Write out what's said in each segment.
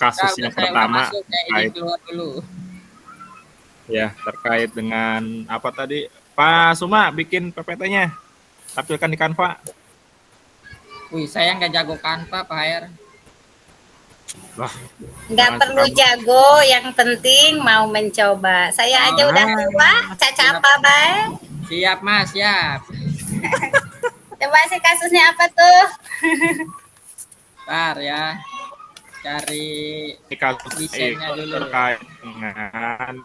kasus udah yang saya udah pertama masuk, saya izin terkait keluar dulu. terkait dengan apa tadi? Pak Suma bikin PPT-nya, tampilkan di Canva. Wih, saya nggak jago Canva, Pak Hair. Wah, Nggak jangan perlu suka. jago, yang penting mau mencoba. Saya aja udah tua, caca Siap, apa baik. siap Mas, siap. Coba sih kasusnya apa tuh? Ntar ya, cari Ini kasus desainnya dulu. terkait dengan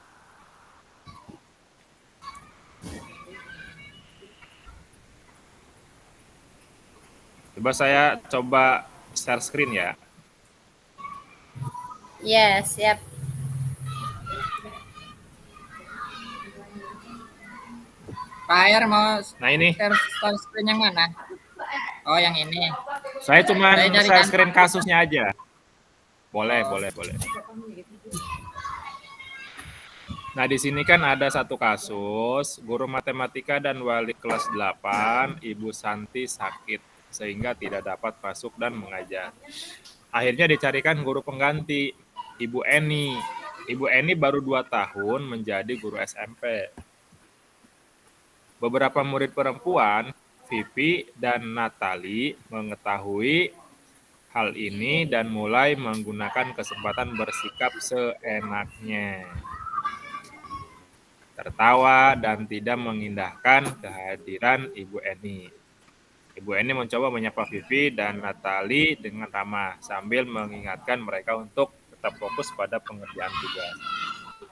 saya coba share screen ya. Ya, siap. Pak Hair mau Nah ini, share screen yang mana? Oh, yang ini. saya cuma Saya dari share Canva. screen kasusnya aja. Boleh, boleh. Nah, di sini kan ada satu kasus, guru matematika dan wali kelas 8, Ibu Santi sakit, sehingga tidak dapat masuk dan mengajar. Akhirnya dicarikan guru pengganti, Ibu Eni. Ibu Eni baru 2 tahun menjadi guru SMP. Beberapa murid perempuan, Vivi dan Natali, mengetahui hal ini dan mulai menggunakan kesempatan bersikap seenaknya. Tertawa dan tidak mengindahkan kehadiran Ibu Eni. Ibu Eni mencoba menyapa Vivi dan Natali dengan ramah sambil mengingatkan mereka untuk tetap fokus pada pengerjaan tugas.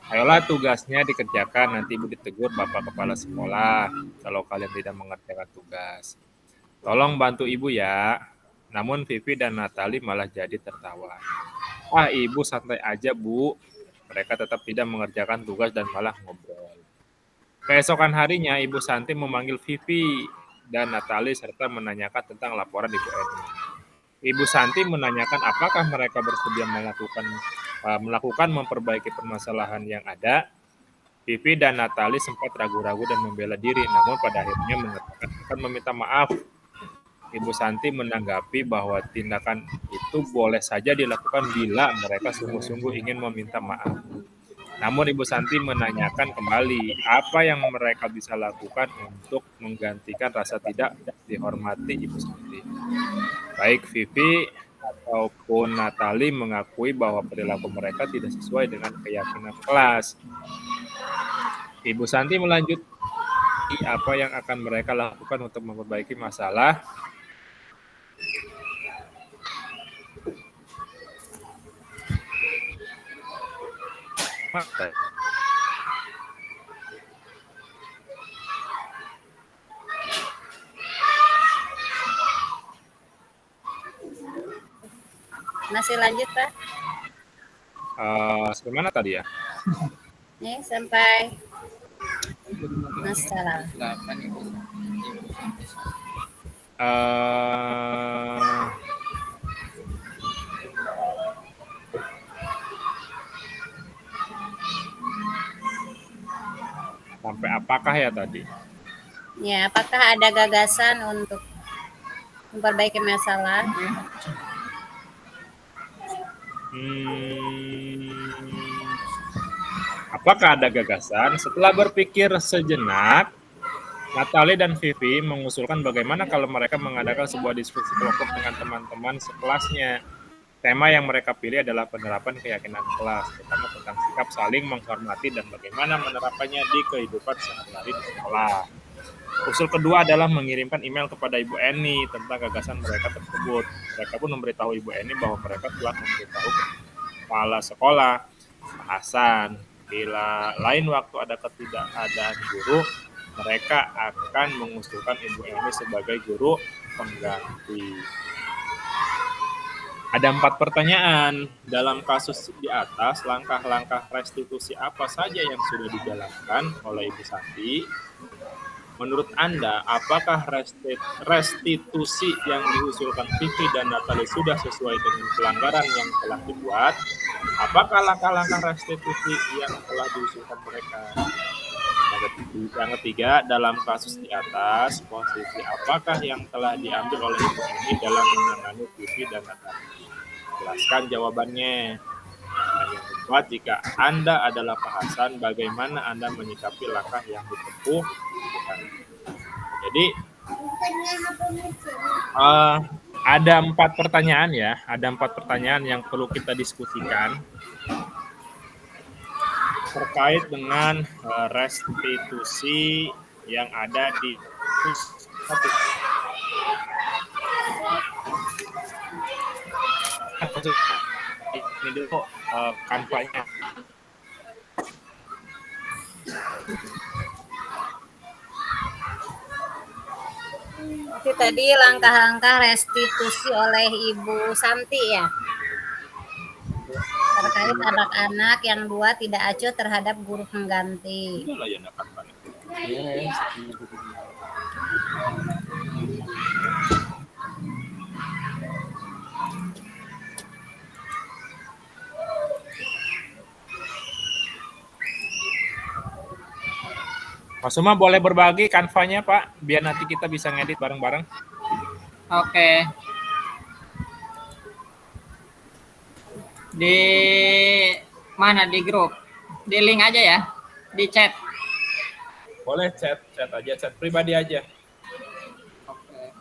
Ayolah tugasnya dikerjakan, nanti Ibu ditegur Bapak Kepala Sekolah kalau kalian tidak mengerjakan tugas. Tolong bantu Ibu ya. Namun Vivi dan Natali malah jadi tertawa. Ah, Ibu santai aja, Bu. Mereka tetap tidak mengerjakan tugas dan malah ngobrol. Keesokan harinya, Ibu Santi memanggil Vivi dan Natali serta menanyakan tentang laporan Ibu Eni. Ibu Santi menanyakan apakah mereka bersedia melakukan memperbaiki permasalahan yang ada. Vivi dan Natali sempat ragu-ragu dan membela diri, namun pada akhirnya mengatakan akan meminta maaf. Ibu Santi menanggapi bahwa tindakan itu boleh saja dilakukan bila mereka sungguh-sungguh ingin meminta maaf. Namun Ibu Santi menanyakan kembali apa yang mereka bisa lakukan untuk menggantikan rasa tidak dihormati Ibu Santi. Baik Vivi ataupun Natali mengakui bahwa perilaku mereka tidak sesuai dengan keyakinan kelas. Ibu Santi melanjutkan apa yang akan mereka lakukan untuk memperbaiki masalah. Masih lanjut, Pak? Sampai mana tadi ya? Nih, sampai masalah. Sampai apakah ya tadi? Ya, apakah ada gagasan untuk memperbaiki masalah? Apakah ada gagasan? Setelah berpikir sejenak, Natali dan Vivi mengusulkan bagaimana kalau mereka mengadakan sebuah diskusi kelompok dengan teman-teman sekelasnya. Tema yang mereka pilih adalah penerapan keyakinan kelas, terutama tentang sikap saling menghormati dan bagaimana menerapannya di kehidupan sehari-hari di sekolah. Usul kedua adalah mengirimkan email kepada Ibu Eni tentang gagasan mereka tersebut. Mereka pun memberitahu Ibu Eni bahwa mereka telah memberitahu kepala sekolah, Pak Hasan, bila lain waktu ada ketidakadaan guru, mereka akan mengusulkan Ibu Eni sebagai guru pengganti. Ada 4 pertanyaan. Dalam kasus di atas, langkah-langkah restitusi apa saja yang sudah dijalankan oleh Ibu Santi? Menurut Anda, apakah restitusi yang diusulkan Vivi dan Natali sudah sesuai dengan pelanggaran yang telah dibuat? Apakah langkah-langkah restitusi yang telah diusulkan mereka? Yang ketiga, dalam kasus di atas, posisi apakah yang telah diambil oleh Ibu Eni dalam menangani Vivi dan Natali? Jelaskan jawabannya. bahwa jika Anda adalah Pak Hasan, bagaimana Anda menyikapi langkah yang ditempuh? Bukan. Jadi ada 4 pertanyaan ya, ada 4 pertanyaan yang perlu kita diskusikan terkait dengan restitusi yang ada di ini dulu kanvanya. Itu tadi langkah-langkah restitusi oleh Ibu Santi ya. Terkait anak-anak yang 2 tidak acuh terhadap guru pengganti. Itulah yang kanvanya. Mas Uma boleh berbagi kanvanya Pak, biar nanti kita bisa ngedit bareng-bareng. Oke. Di mana, di grup? Di link aja ya, di chat. Boleh chat aja, chat pribadi aja. Oke.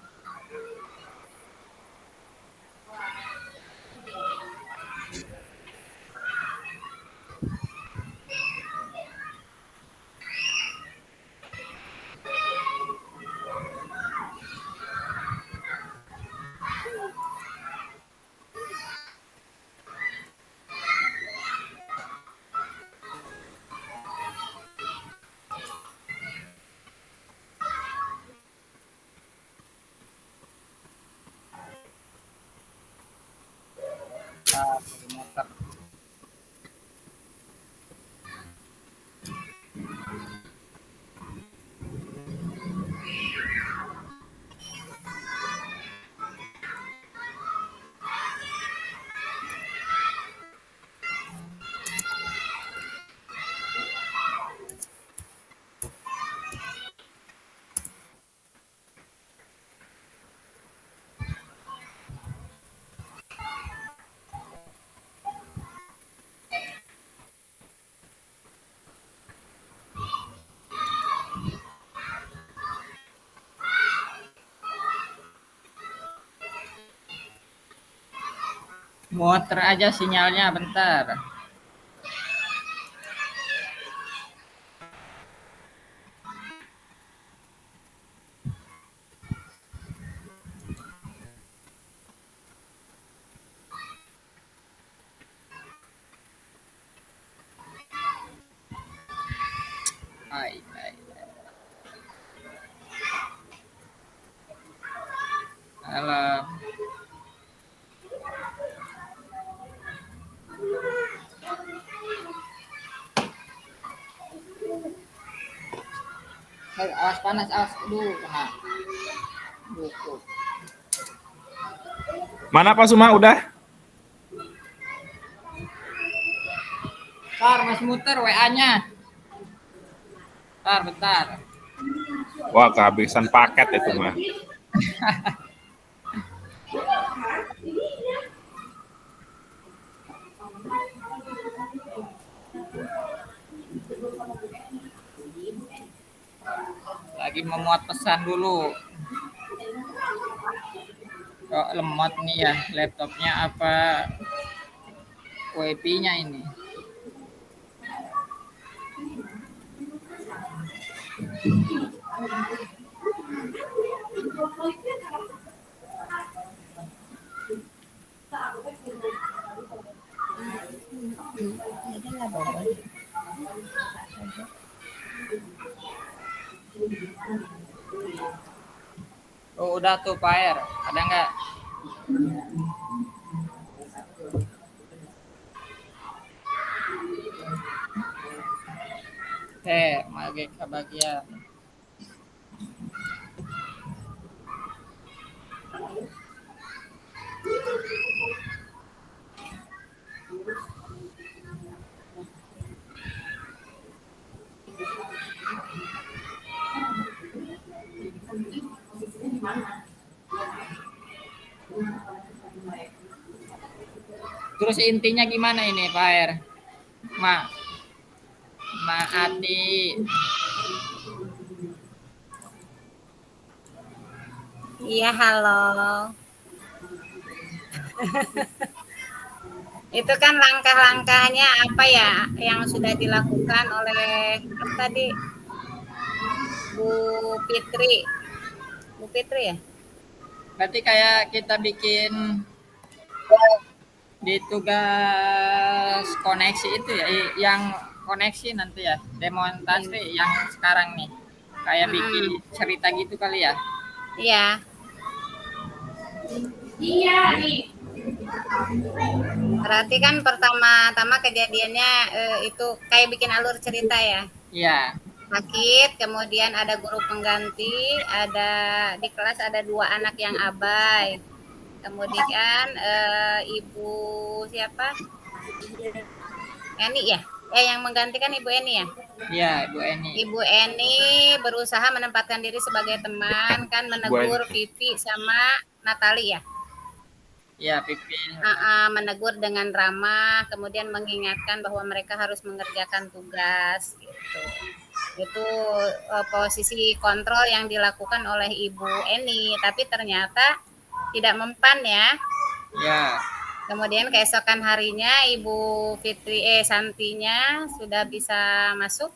Muter aja sinyalnya bentar. Hai. Halo. Awas panas, awas dulu kena. Buku. Mana Pak Suma udah? Masih muter WA-nya. Bentar. Wah, kehabisan paket itu mah. Lagi memuat pesan dulu. Kok lemot nih ya laptopnya, apa WiFi-nya ini? Oh, udah tuh Pak R. Ada nggak? Mage kebagian. Terus intinya gimana ini Pak R? Ma, Ma Ati. Iya, halo. Itu kan langkah-langkahnya apa ya yang sudah dilakukan oleh apa tadi Bu Fitri? Bu Fitri ya? Berarti kayak kita bikin di tugas koneksi itu ya, yang koneksi nanti ya, demonstrasi yang sekarang nih. Kayak bikin cerita gitu kali ya. Iya. Iya, nih. Berarti kan pertama-tama kejadiannya itu kayak bikin alur cerita ya. Iya. Sakit, kemudian ada guru pengganti, ada di kelas ada 2 anak yang abai. Kemudian ibu siapa? Eni ya? Yang menggantikan Ibu Eni ya? Iya, Ibu Eni. Ibu Eni berusaha menempatkan diri sebagai teman, kan menegur Vivi sama Natali ya? Iya, Pipi. Menegur dengan ramah, kemudian mengingatkan bahwa mereka harus mengerjakan tugas gitu. Itu posisi kontrol yang dilakukan oleh Ibu Eni, tapi ternyata tidak mempan ya. Ya. Kemudian keesokan harinya Ibu Santinya sudah bisa masuk.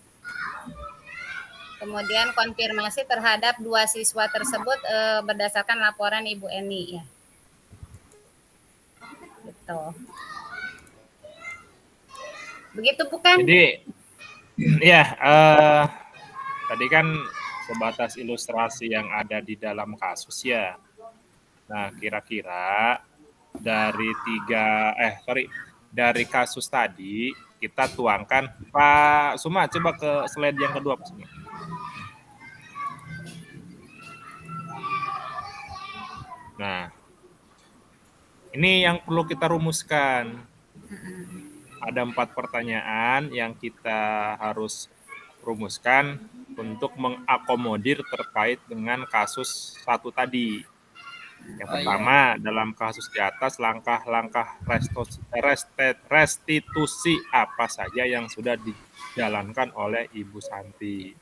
Kemudian konfirmasi terhadap 2 siswa tersebut berdasarkan laporan Ibu Eni ya. Gitu. Begitu bukan? Jadi ya tadi kan sebatas ilustrasi yang ada di dalam kasus ya. Nah, kira-kira dari dari kasus tadi kita tuangkan, Pak Suma, coba ke slide yang kedua, Pak Suma. Nah, ini yang perlu kita rumuskan. Ada 4 pertanyaan yang kita harus rumuskan untuk mengakomodir terkait dengan kasus 1 tadi. Yang pertama, dalam kasus di atas, langkah-langkah restitusi apa saja yang sudah dijalankan oleh Ibu Santi.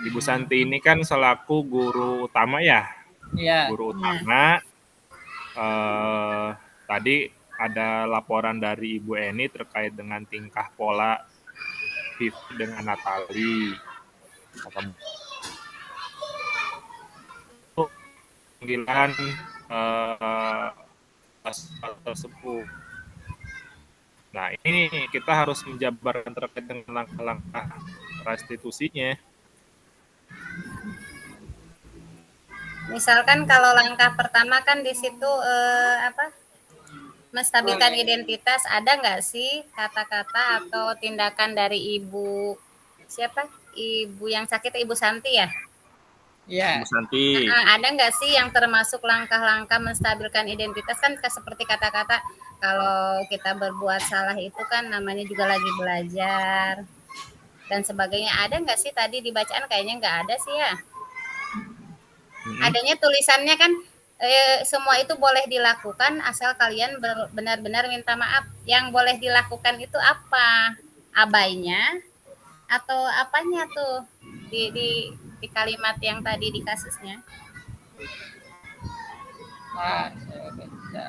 Ibu Santi ini kan selaku guru utama ya. Iya. Guru utama. Tadi ada laporan dari Ibu Eni terkait dengan tingkah pola Vivi dengan Natali. Panggilan tersebut. Nah, ini kita harus menjabarkan terkait dengan langkah-langkah restitusinya. Misalkan kalau langkah pertama kan di situ menstabilkan identitas, ada nggak sih kata-kata atau tindakan dari Ibu siapa? Ibu yang sakit, Ibu Santi ya? Iya. Ibu Santi. Ada nggak sih yang termasuk langkah-langkah menstabilkan identitas, kan seperti kata-kata kalau kita berbuat salah itu kan namanya juga lagi belajar dan sebagainya. Ada nggak sih tadi di bacaan? Kayaknya nggak ada sih ya. Adanya tulisannya kan semua itu boleh dilakukan asal kalian benar-benar minta maaf. Yang boleh dilakukan itu apa? Abainya atau apanya tuh di kalimat yang tadi di kasusnya? Nah, saya baca.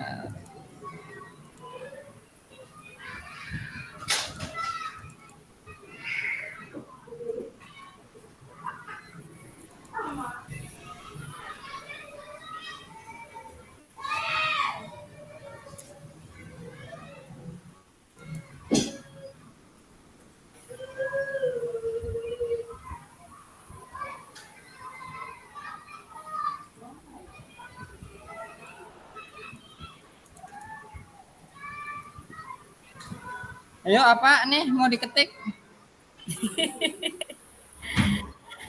Ayo, apa nih mau diketik?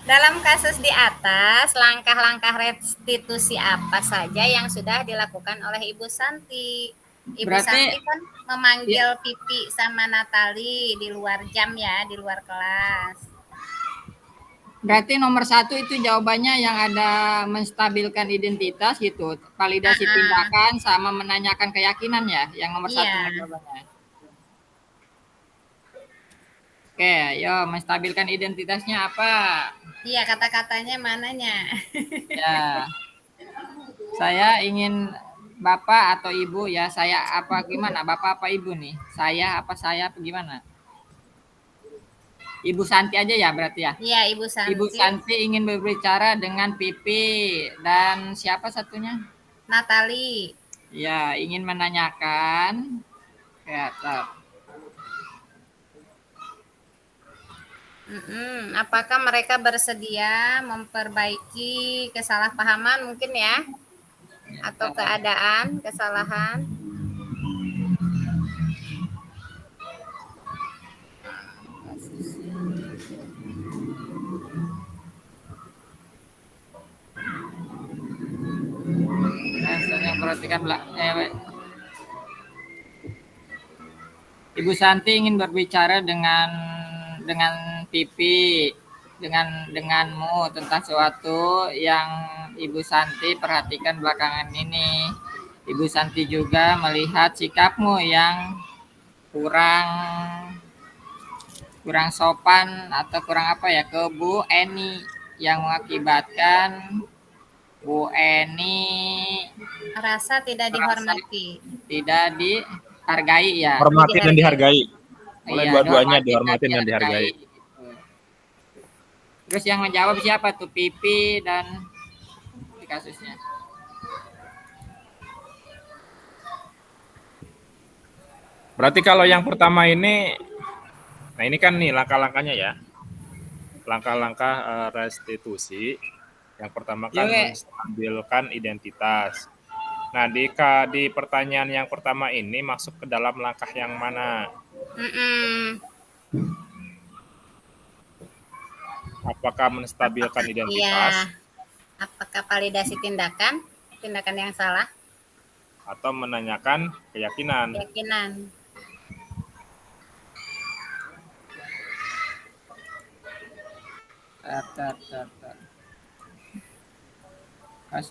Dalam kasus di atas, langkah-langkah restitusi apa saja yang sudah dilakukan oleh Ibu Santi? Ibu Santi kan memanggil Pipi sama Natali di luar jam ya, di luar kelas. Berarti nomor 1 itu jawabannya yang ada menstabilkan identitas gitu, validasi tindakan sama menanyakan keyakinan ya, yang nomor 1 jawabannya. Oke, yo menstabilkan identitasnya apa? Iya, kata-katanya mananya? Ya, saya ingin bapak atau ibu ya. Saya apa gimana? Bapak apa ibu nih? Saya apa saya apa gimana? Ibu Santi aja ya berarti ya. Iya, Ibu Ibu Santi. Santi ingin berbicara dengan Pipi dan siapa satunya? Natali. Ya, ingin menanyakan. Ya, tar. Apakah mereka bersedia memperbaiki kesalahpahaman mungkin ya? Atau keadaan, kesalahan? Saya perhatikan Ibu Santi ingin berbicara dengan Pipi, denganmu tentang sesuatu yang Ibu Santi perhatikan belakangan ini. Ibu Santi juga melihat sikapmu yang kurang sopan atau kurang apa ya ke Bu Eni yang mengakibatkan Bu Eni Rasa tidak dihormati. tidak dihargai ya. Hormati dan dihargai. Mulai Iya, dua-duanya dihormati dihormatin dan dihargai. gitu. Terus yang menjawab siapa tuh? Pipi dan di kasusnya. Berarti kalau yang pertama ini, nah ini kan nih langkah-langkahnya ya. Langkah-langkah restitusi. Yang pertama kan menstabilkan identitas. Nah, di pertanyaan yang pertama ini masuk ke dalam langkah yang mana? Apakah menstabilkan identitas? Iya. Apakah validasi tindakan yang salah? Atau menanyakan keyakinan? Keyakinan.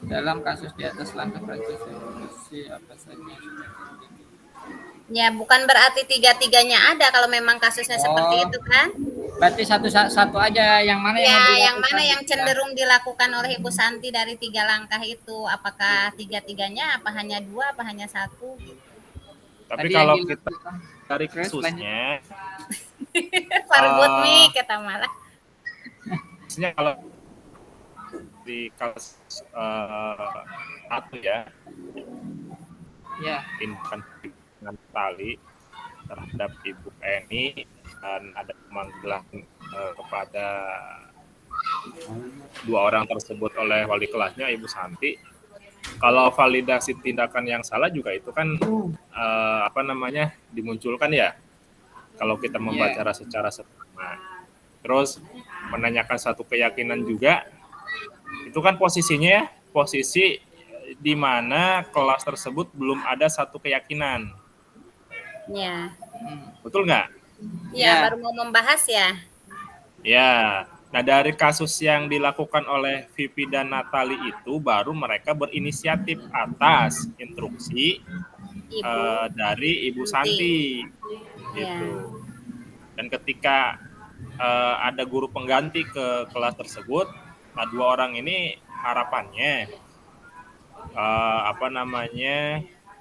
Dalam kasus di atas langkah restitusi apa saja? Ya, bukan berarti tiga-tiganya ada kalau memang kasusnya seperti itu kan? Berarti satu aja yang mana yang mana yang cenderung dilakukan oleh Ibu Santi dari 3 langkah itu? Apakah tiga-tiganya, apa hanya 2, apa hanya 1 gitu? Tapi kalau kita dari kasusnya Parbut nih kata malah. Maksudnya kalau di kasus satu ya, tindakan dengan tali terhadap Ibu Eni dan ada pemanggilan kepada 2 orang tersebut oleh wali kelasnya Ibu Santi. Kalau validasi tindakan yang salah juga itu kan dimunculkan ya. Kalau kita membaca secara sederhana. Terus menanyakan satu keyakinan juga. Itu kan posisinya posisi di mana kelas tersebut belum ada satu keyakinan. Ya. Betul nggak? Ya, baru mau membahas ya. Ya. Nah, dari kasus yang dilakukan oleh Vivi dan Natali itu baru mereka berinisiatif atas instruksi dari Ibu Santi. Gitu. Dan ketika ada guru pengganti ke kelas tersebut, nah 2 orang ini harapannya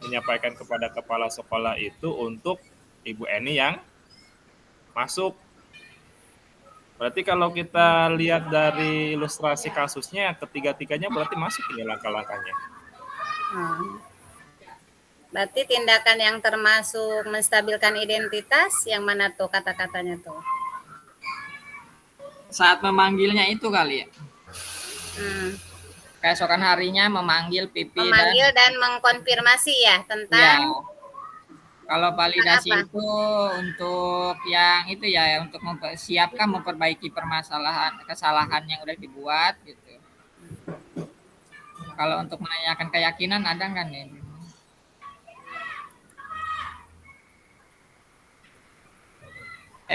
menyampaikan kepada kepala sekolah itu untuk Ibu Eni yang masuk. Berarti kalau kita lihat dari ilustrasi kasusnya, ketiga-tiganya berarti masuk ini langkah-langkahnya. Berarti tindakan yang termasuk menstabilkan identitas yang mana tuh kata-katanya tuh? Saat memanggilnya itu kali ya. Keesokan harinya memanggil Pipi dan mengkonfirmasi ya tentang kalau validasi itu untuk yang itu ya, untuk memperbaiki kesalahan yang udah dibuat gitu. Kalau untuk menanyakan keyakinan ada kan ya?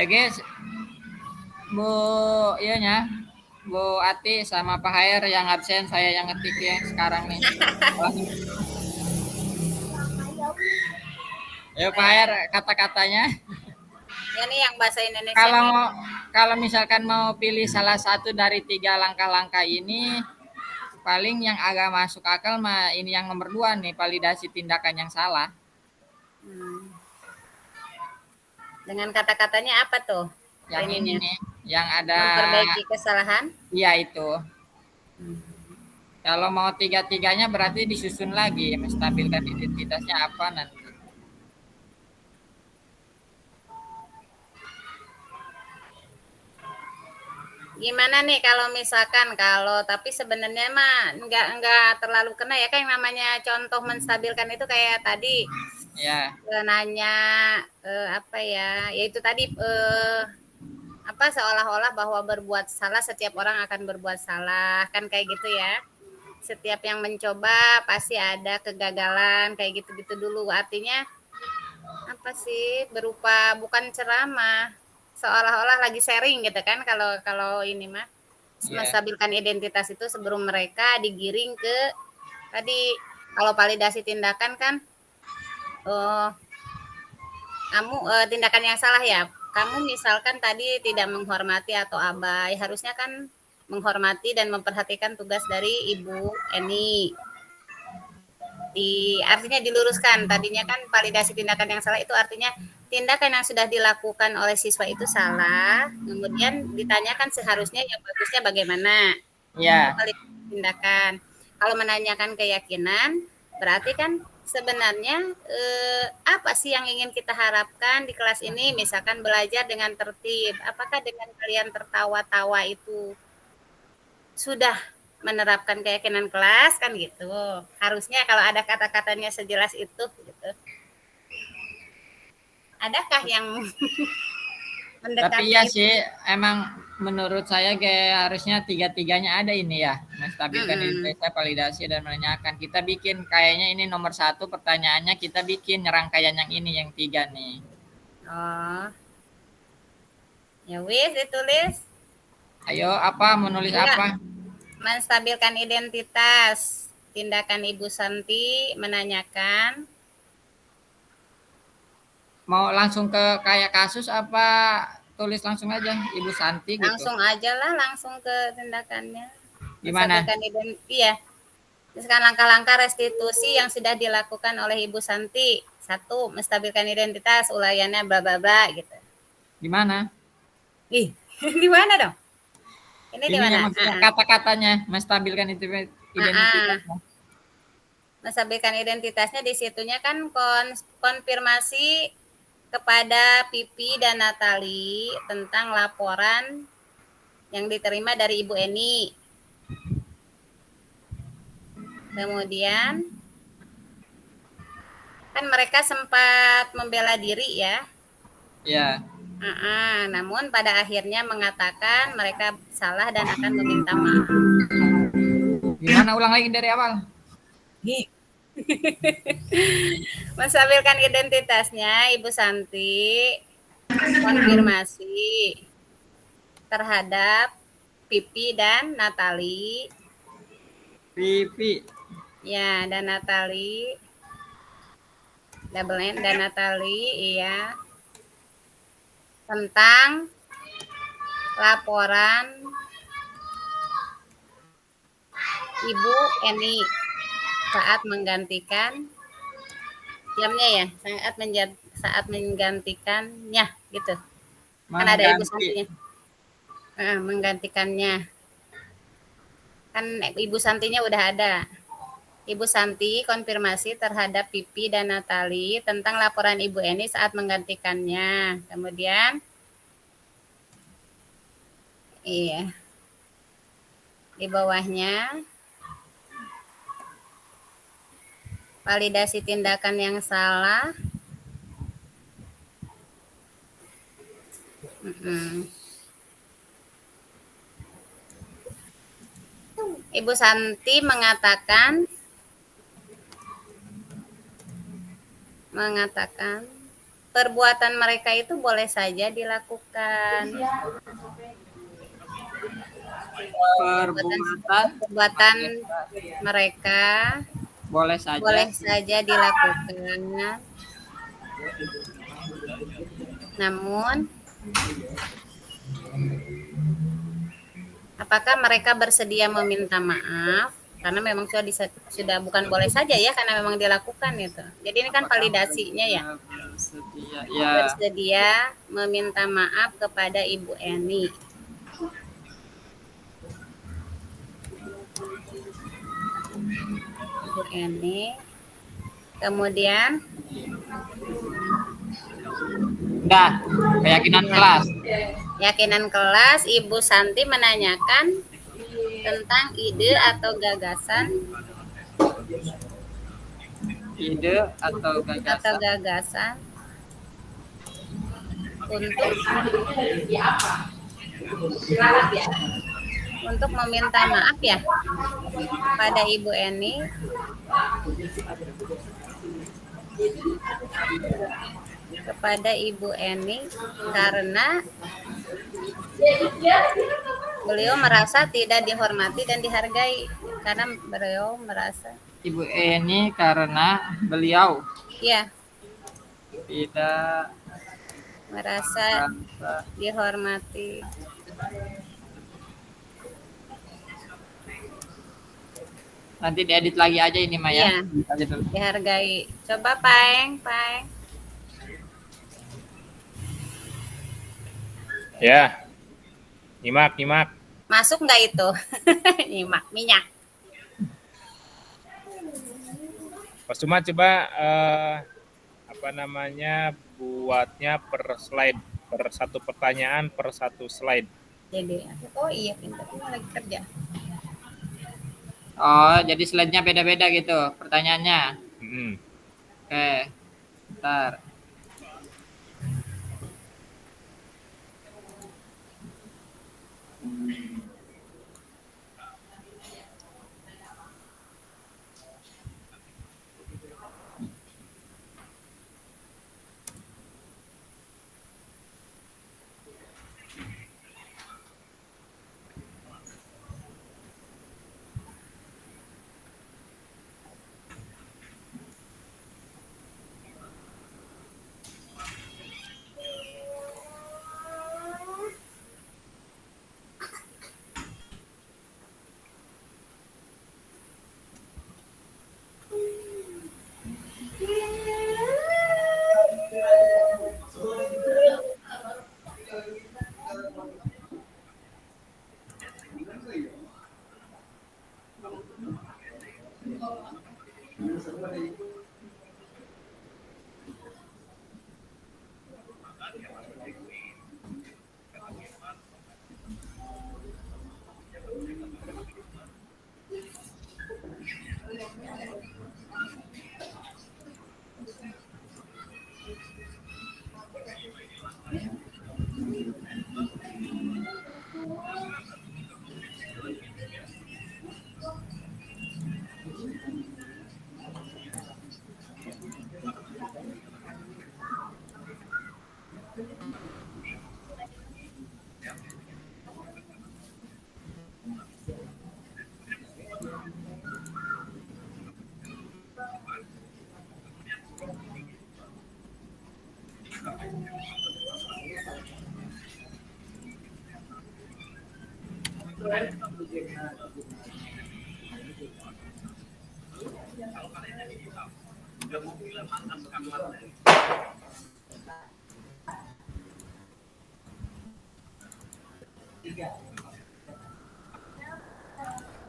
Guys, Bu Ati sama Pak Hair yang absen, saya yang ngetik ya sekarang nih. Ayo Pak Hair, kata-katanya. Ya nih yang bahasa Indonesia Kalau nih. kalau misalkan mau pilih salah satu dari 3 langkah-langkah ini, paling yang agak masuk akal mah ini yang nomor 2 nih, validasi tindakan yang salah. Hmm. Dengan kata-katanya apa tuh? Yang ini Ininya nih, yang ada memperbaiki kesalahan. iya itu. Hmm. Kalau mau tiga-tiganya berarti disusun lagi, menstabilkan identitasnya apa nanti. Gimana nih kalau misalkan kalau tapi sebenarnya mah nggak terlalu kena ya kan yang namanya contoh menstabilkan itu kayak tadi Ya, nanya apa ya yaitu tadi apa seolah-olah bahwa berbuat salah setiap orang akan berbuat salah kan kayak gitu ya. Setiap yang mencoba pasti ada kegagalan kayak gitu-gitu dulu artinya apa sih berupa bukan ceramah seolah-olah lagi sharing gitu kan kalau kalau ini mah ya, menstabilkan identitas itu sebelum mereka digiring ke tadi kalau validasi tindakan kan eh, kamu tindakan yang salah ya kamu misalkan tadi tidak menghormati atau abai harusnya kan menghormati dan memperhatikan tugas dari Ibu Eni artinya diluruskan tadinya kan validasi tindakan yang salah itu artinya tindakan yang sudah dilakukan oleh siswa itu salah kemudian ditanyakan seharusnya yang bagusnya bagaimana itu ya, validasi tindakan kalau menanyakan keyakinan berarti kan sebenarnya apa sih yang ingin kita harapkan di kelas ini misalkan belajar dengan tertib apakah dengan kalian tertawa-tawa itu sudah menerapkan keyakinan kelas kan gitu. Harusnya kalau ada kata-katanya sejelas itu gitu. Adakah yang tapi mendekati ya itu? sih emang menurut saya kayak harusnya tiga-tiganya ada ini ya, menstabilkan Mm-mm. identitas, validasi dan menanyakan. Kita bikin kayaknya ini nomor 1 pertanyaannya kita bikin rangkaian yang ini yang 3 nih. Oh, ya wis ditulis. Ayo apa menulis Enggak, apa? menstabilkan identitas. Tindakan Ibu Santi menanyakan. Mau langsung ke kayak kasus apa tulis langsung aja Ibu Santi gitu. Langsung aja lah, langsung ke tindakannya. Gimana? Menstabilkan identitas. Iya, misalkan langkah-langkah restitusi yang sudah dilakukan oleh Ibu Santi. Satu, menstabilkan identitas, ulayannya bla bla bla gitu. Gimana? Ih, di mana dong? Ini di Ininya mana? maksudnya kata-katanya menstabilkan itu Ah. identitasnya. Menstabilkan identitasnya di situnya kan konfirmasi kepada Pipi dan Natali tentang laporan yang diterima dari Ibu Eni. Kemudian kan mereka sempat membela diri ya. Ya. Namun pada akhirnya mengatakan mereka salah dan akan meminta maaf. Gimana ulang lagi dari awal? Menstabilkan identitasnya Ibu Santi konfirmasi terhadap Pipi dan Natali. Pipi. Ya, dan Natali double N dan Natali iya tentang laporan Ibu Eni saat menggantikan jamnya ya saat menggantikannya gitu kan ada Ibu Mengganti. Santinya menggantikannya kan Ibu Santinya udah ada Ibu Santi konfirmasi terhadap Pipi dan Natali tentang laporan Ibu Eni saat menggantikannya kemudian iya di bawahnya validasi tindakan yang salah. Ibu Santi mengatakan perbuatan mereka itu boleh saja dilakukan. Perbuatan mereka boleh saja dilakukan Namun, apakah mereka bersedia meminta maaf? Karena memang sudah bukan boleh saja ya, karena memang dilakukan itu. Jadi ini kan validasinya ya. Bersedia, ya. Bersedia meminta maaf kepada Ibu Eni. Ibu Eni. Kemudian Udah, keyakinan kelas. Keyakinan kelas, Ibu Santi menanyakan tentang ide atau gagasan untuk meminta maaf ya pada Ibu Eni karena beliau merasa tidak dihormati dan dihargai, karena beliau merasa Ibu Eni karena beliau ya tidak merasa dihormati. Nanti diedit lagi aja ini Maya. Iya, dihargai. Coba Peng. Ya, nyimak. Masuk nggak itu? Nyimak minyak. Mas Cuma coba buatnya per slide, per satu pertanyaan per satu slide. Jadi, oh iya pintar, ini lagi kerja. Oh, jadi slide-nya beda-beda gitu pertanyaannya. Oke, bentar.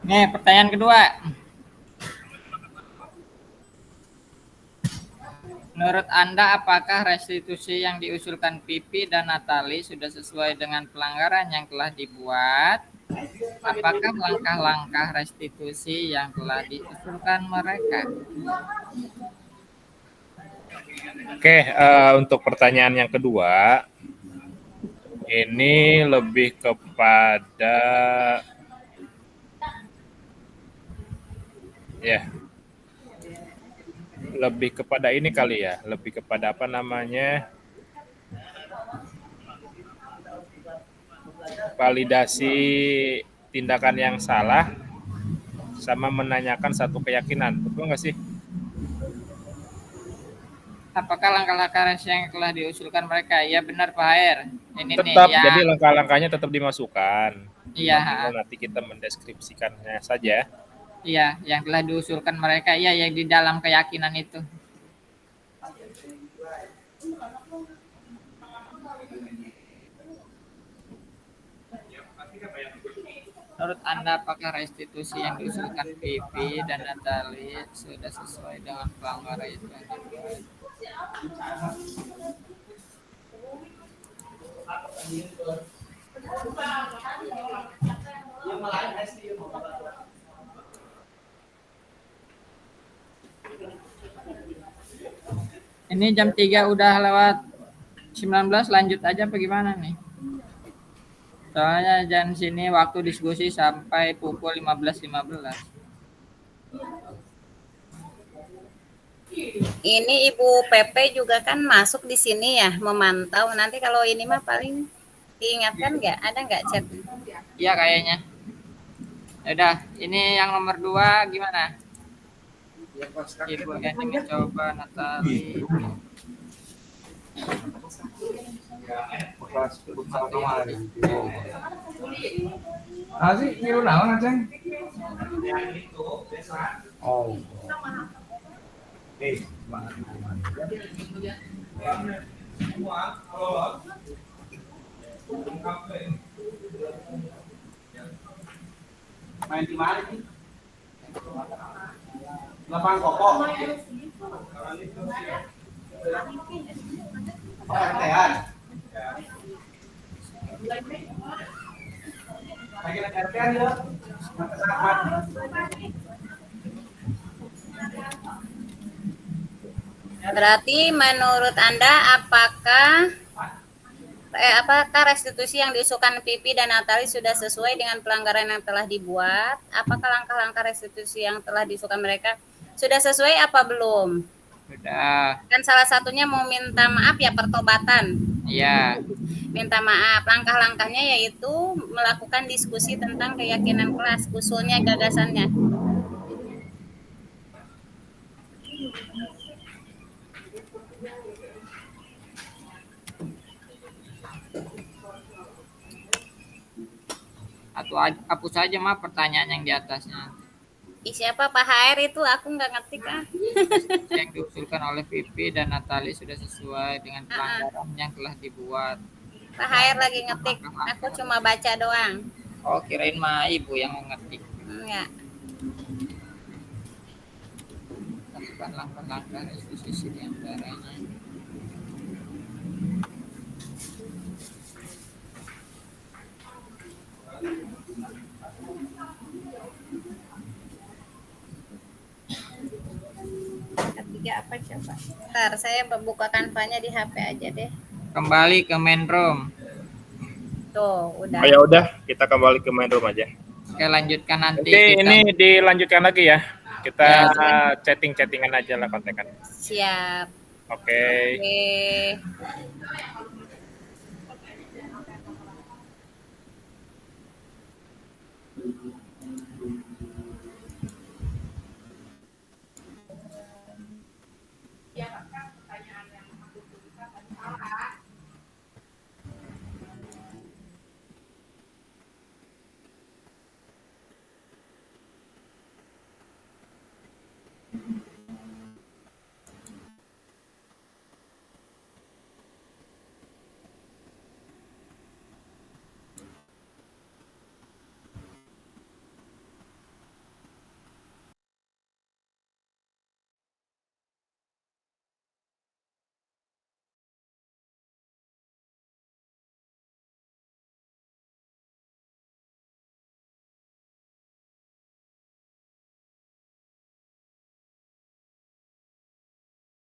Nih, pertanyaan kedua. Menurut Anda, apakah restitusi yang diusulkan Pipi dan Natali sudah sesuai dengan pelanggaran yang telah dibuat? Apakah langkah-langkah restitusi yang telah diusulkan mereka? Oke, untuk pertanyaan yang kedua, ini lebih kepada lebih kepada ini kali ya, lebih kepada validasi tindakan yang salah sama menanyakan satu keyakinan, betul nggak sih? Apakah langkah-langkah yang telah diusulkan mereka? Ya benar Pak Hair. Ini Tetap, nih ya. jadi langkah-langkahnya tetap dimasukkan. Iya, Tinggal nanti kita mendeskripsikannya saja. iya, yang telah diusulkan mereka, iya, yang di dalam keyakinan itu. Menurut Anda, apakah restitusi yang diusulkan Pipi dan Natali sudah sesuai dengan pelanggaran itu? Ini jam 3 udah lewat 19, lanjut aja apa gimana nih? Soalnya jam sini waktu diskusi sampai pukul 15.15. Ini Ibu Pepe juga kan masuk di sini ya, memantau. Nanti kalau ini mah paling diingatkan nggak? Ada nggak chat? Iya kayaknya. Yaudah, ini yang nomor 2 gimana? Ibu Eni mencoba Natali. Sih, niru naon Aceng? Oh. Main di mana sih? Lapangan kokok. Oh, RT-an. Lagi nak RT-an ya? Berarti menurut Anda apakah restitusi yang diusulkan Pipi dan Natali sudah sesuai dengan pelanggaran yang telah dibuat? Apakah langkah-langkah restitusi yang telah diusulkan mereka sudah sesuai apa belum? Sudah. Kan salah satunya mau minta maaf ya, pertobatan. Iya. Minta maaf. Langkah-langkahnya yaitu melakukan diskusi tentang keyakinan kelas, usulnya, gagasannya. Atau hapus saja mah pertanyaan yang di atasnya. Siapa Pak HR itu? Aku nggak ngerti kan. Yang diusulkan oleh Pipi dan Natali sudah sesuai dengan pelanggaran yang telah dibuat. Pak HR lagi ngetik. Aku cuma baca doang. Oh, kirain mah ibu yang mau ngetik. Enggak. Lakukan langkah-langkah restitusi di antaranya. Ketiga apa coba? Ntar saya buka kanvanya di HP aja deh. Kembali ke main room. Tuh, udah. Oh, ya udah, kita kembali ke main room aja. Oke, lanjutkan nanti. Oke, ini dilanjutkan lagi ya. Kita Ya, chatting-chattingan aja lah kontekan. Siap. Oke. Oke.